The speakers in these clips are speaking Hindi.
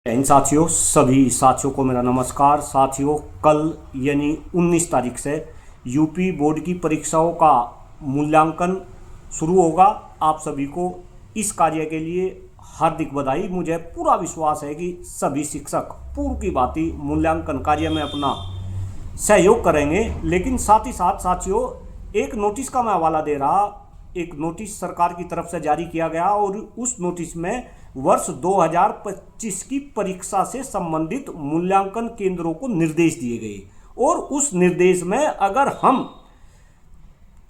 इन साथियों, सभी साथियों को मेरा नमस्कार। साथियों, कल यानी 19 तारीख से यूपी बोर्ड की परीक्षाओं का मूल्यांकन शुरू होगा। आप सभी को इस कार्य के लिए हार्दिक बधाई। मुझे पूरा विश्वास है कि सभी शिक्षक पूर्व की भांति मूल्यांकन कार्य में अपना सहयोग करेंगे। लेकिन साथ ही साथ साथियों, एक नोटिस का मैं हवाला दे रहा। एक नोटिस सरकार की तरफ से जारी किया गया और उस नोटिस में वर्ष 2025 की परीक्षा से संबंधित मूल्यांकन केंद्रों को निर्देश दिए गए। और उस निर्देश में अगर हम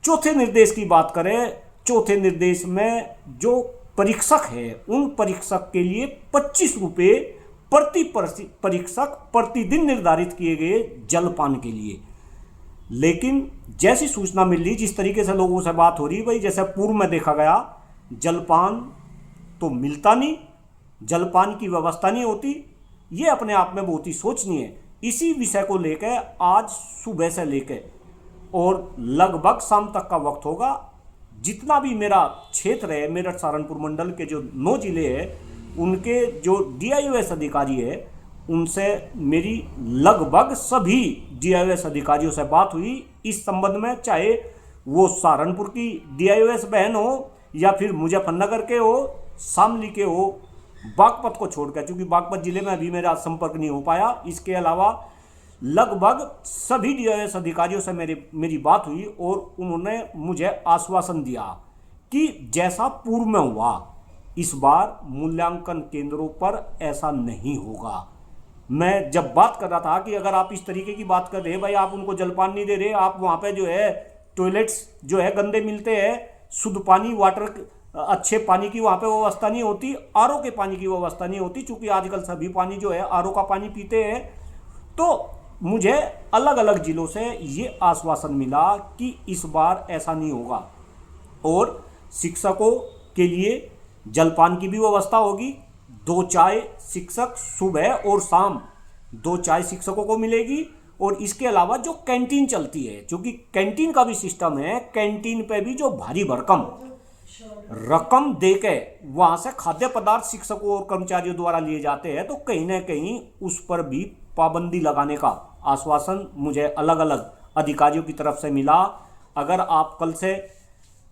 चौथे निर्देश की बात करें, चौथे निर्देश में जो परीक्षक है उन परीक्षक के लिए 25 रुपये प्रति परीक्षक प्रतिदिन निर्धारित किए गए जलपान के लिए। लेकिन जैसी सूचना मिल रही, जिस तरीके से लोगों से बात हो रही, भाई जैसे पूर्व में देखा गया जलपान तो मिलता नहीं, जलपान की व्यवस्था नहीं होती। ये अपने आप में बहुत ही सोचनीय है। इसी विषय को लेकर आज सुबह से लेकर और लगभग शाम तक का वक्त होगा, जितना भी मेरा क्षेत्र है, मेरठ सहारनपुर मंडल के जो 9 जिले हैं, उनके जो DIOS अधिकारी है उनसे मेरी लगभग सभी DIOS अधिकारियों से बात हुई इस संबंध में। चाहे वो सहारनपुर की DIOS बहन हो या फिर मुजफ्फरनगर के हो, शामली के हो, बागपत को छोड़कर, क्योंकि बागपत जिले में अभी मेरा संपर्क नहीं हो पाया। इसके अलावा लगभग सभी DIOS अधिकारियों से मेरी बात हुई और उन्होंने मुझे आश्वासन दिया कि जैसा पूर्व में हुआ इस बार मूल्यांकन केंद्रों पर ऐसा नहीं होगा। मैं जब बात कर रहा था कि अगर आप इस तरीके की बात कर रहे हैं, भाई आप उनको जलपान नहीं दे रहे, आप वहाँ पे जो है टॉयलेट्स जो है गंदे मिलते हैं, शुद्ध पानी, वाटर, अच्छे पानी की वहाँ पे व्यवस्था नहीं होती, RO के पानी की व्यवस्था नहीं होती, क्योंकि आजकल सभी पानी जो है RO का पानी पीते हैं। तो मुझे अलग अलग जिलों से ये आश्वासन मिला कि इस बार ऐसा नहीं होगा और शिक्षकों के लिए जलपान की भी व्यवस्था होगी। 2 चाय शिक्षक सुबह और शाम 2 चाय शिक्षकों को मिलेगी। और इसके अलावा जो कैंटीन चलती है, क्योंकि कैंटीन का भी सिस्टम है, कैंटीन पे भी जो भारी भरकम रकम देके वहां से खाद्य पदार्थ शिक्षकों और कर्मचारियों द्वारा लिए जाते हैं, तो कहीं ना कहीं उस पर भी पाबंदी लगाने का आश्वासन मुझे अलग अलग अधिकारियों की तरफ से मिला। अगर आप कल से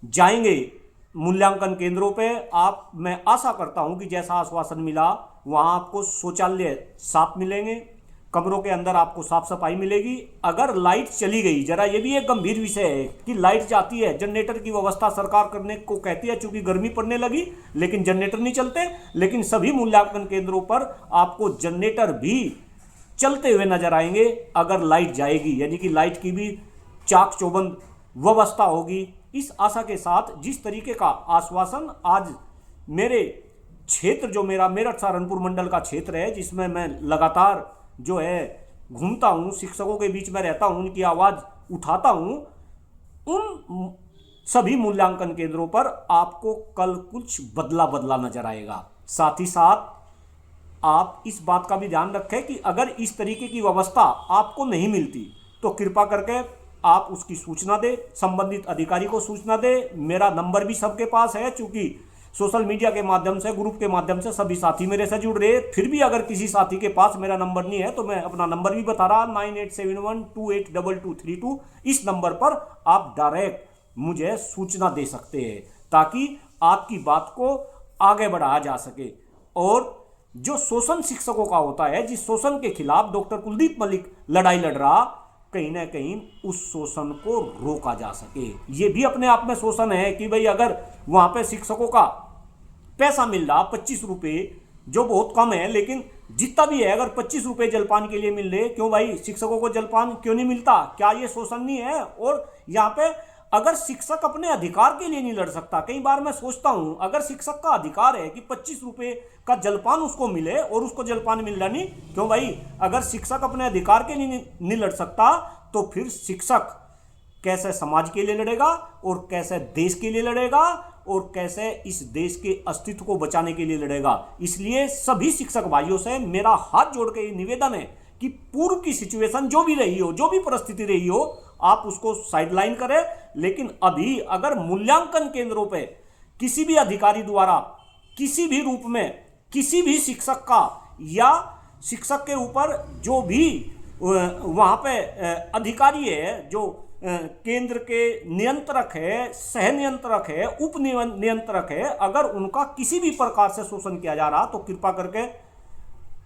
जाएंगे मूल्यांकन केंद्रों पे, मैं आशा करता हूं कि जैसा आश्वासन मिला वहां आपको शौचालय साफ मिलेंगे, कमरों के अंदर आपको साफ सफाई मिलेगी। अगर लाइट चली गई, जरा ये भी एक गंभीर विषय है कि लाइट जाती है, जनरेटर की व्यवस्था सरकार करने को कहती है, चूंकि गर्मी पड़ने लगी, लेकिन जनरेटर नहीं चलते। लेकिन सभी मूल्यांकन केंद्रों पर आपको जनरेटर भी चलते हुए नजर आएंगे अगर लाइट जाएगी, यानी कि लाइट की भी चाक चौबंद व्यवस्था होगी। इस आशा के साथ जिस तरीके का आश्वासन आज मेरे क्षेत्र, जो मेरा मेरठ सहारनपुर मंडल का क्षेत्र है, जिसमें मैं लगातार जो है घूमता हूँ, शिक्षकों के बीच में रहता हूँ, उनकी आवाज़ उठाता हूँ, उन सभी मूल्यांकन केंद्रों पर आपको कल कुछ बदला नजर आएगा। साथ ही साथ आप इस बात का भी ध्यान रखें कि अगर इस तरीके की व्यवस्था आपको नहीं मिलती तो कृपा करके आप उसकी सूचना दें, संबंधित अधिकारी को सूचना दें। मेरा नंबर भी सबके पास है, चूंकि सोशल मीडिया के माध्यम से, ग्रुप के माध्यम से सभी साथी मेरे से जुड़ रहे। फिर भी अगर किसी साथी के पास मेरा नंबर नहीं है तो मैं अपना नंबर भी बता रहा, 9871282232। इस नंबर पर आप डायरेक्ट मुझे सूचना दे सकते हैं ताकि आपकी बात को आगे बढ़ाया जा सके। और जो शोषण शिक्षकों का होता है, जिस शोषण के खिलाफ डॉक्टर कुलदीप मलिक लड़ाई लड़ रहा, कहीं ना कहीं उस शोषण को रोका जा सके। ये भी अपने आप में शोषण है कि भाई अगर वहां पे शिक्षकों का पैसा मिल रहा 25 रुपये, जो बहुत कम है, लेकिन जितना भी है, अगर 25 रुपये जलपान के लिए मिल रहे, क्यों भाई शिक्षकों को जलपान क्यों नहीं मिलता? क्या ये शोषण नहीं है? और यहाँ पे अगर शिक्षक अपने अधिकार के लिए नहीं लड़ सकता, कई बार मैं सोचता हूं, अगर शिक्षक का अधिकार है कि 25 रुपये का जलपान उसको मिले और उसको जलपान मिल रहा नहीं, क्यों भाई? अगर शिक्षक अपने अधिकार के लिए नहीं लड़ सकता तो फिर शिक्षक कैसे समाज के लिए लड़ेगा और कैसे देश के लिए लड़ेगा और कैसे इस देश के अस्तित्व को बचाने के लिए लड़ेगा? इसलिए सभी शिक्षक भाइयों से मेरा हाथ जोड़ के निवेदन है कि पूर्व की सिचुएशन जो भी रही हो, जो भी परिस्थिति रही हो, आप उसको साइडलाइन करें। लेकिन अभी अगर मूल्यांकन केंद्रों पे किसी भी अधिकारी द्वारा किसी भी रूप में किसी भी शिक्षक का या शिक्षक के ऊपर जो भी वहाँ पे अधिकारी है, जो केंद्र के नियंत्रक है, सह नियंत्रक है, उप नियंत्रक है, अगर उनका किसी भी प्रकार से शोषण किया जा रहा तो कृपा करके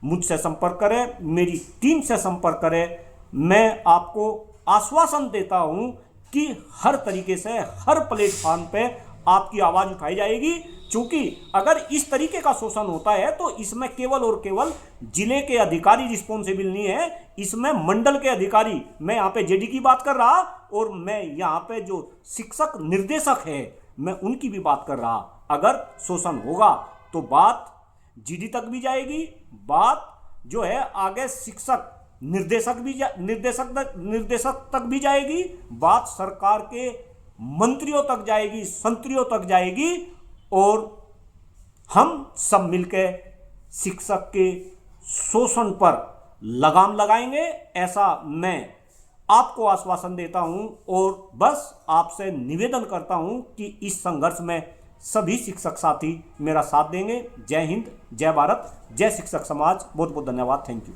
मुझसे संपर्क करें, मेरी टीम से संपर्क करें। मैं आपको आश्वासन देता हूं कि हर तरीके से हर प्लेटफॉर्म पे आपकी आवाज़ उठाई जाएगी, क्योंकि अगर इस तरीके का शोषण होता है तो इसमें केवल और केवल जिले के अधिकारी रिस्पॉन्सिबल नहीं है, इसमें मंडल के अधिकारी, मैं यहाँ पे जेडी की बात कर रहा और मैं यहाँ पे जो शिक्षक निर्देशक है मैं उनकी भी बात कर रहा। अगर शोषण होगा तो बात जीडी तक भी जाएगी, बात जो है आगे शिक्षक निर्देशक तक भी जाएगी, बात सरकार के मंत्रियों तक जाएगी, संतरियों तक जाएगी, और हम सब मिलकर शिक्षक के शोषण पर लगाम लगाएंगे, ऐसा मैं आपको आश्वासन देता हूं। और बस आपसे निवेदन करता हूं कि इस संघर्ष में सभी शिक्षक साथी मेरा साथ देंगे। जय हिंद, जय भारत, जय शिक्षक समाज। बहुत बहुत धन्यवाद। Thank you.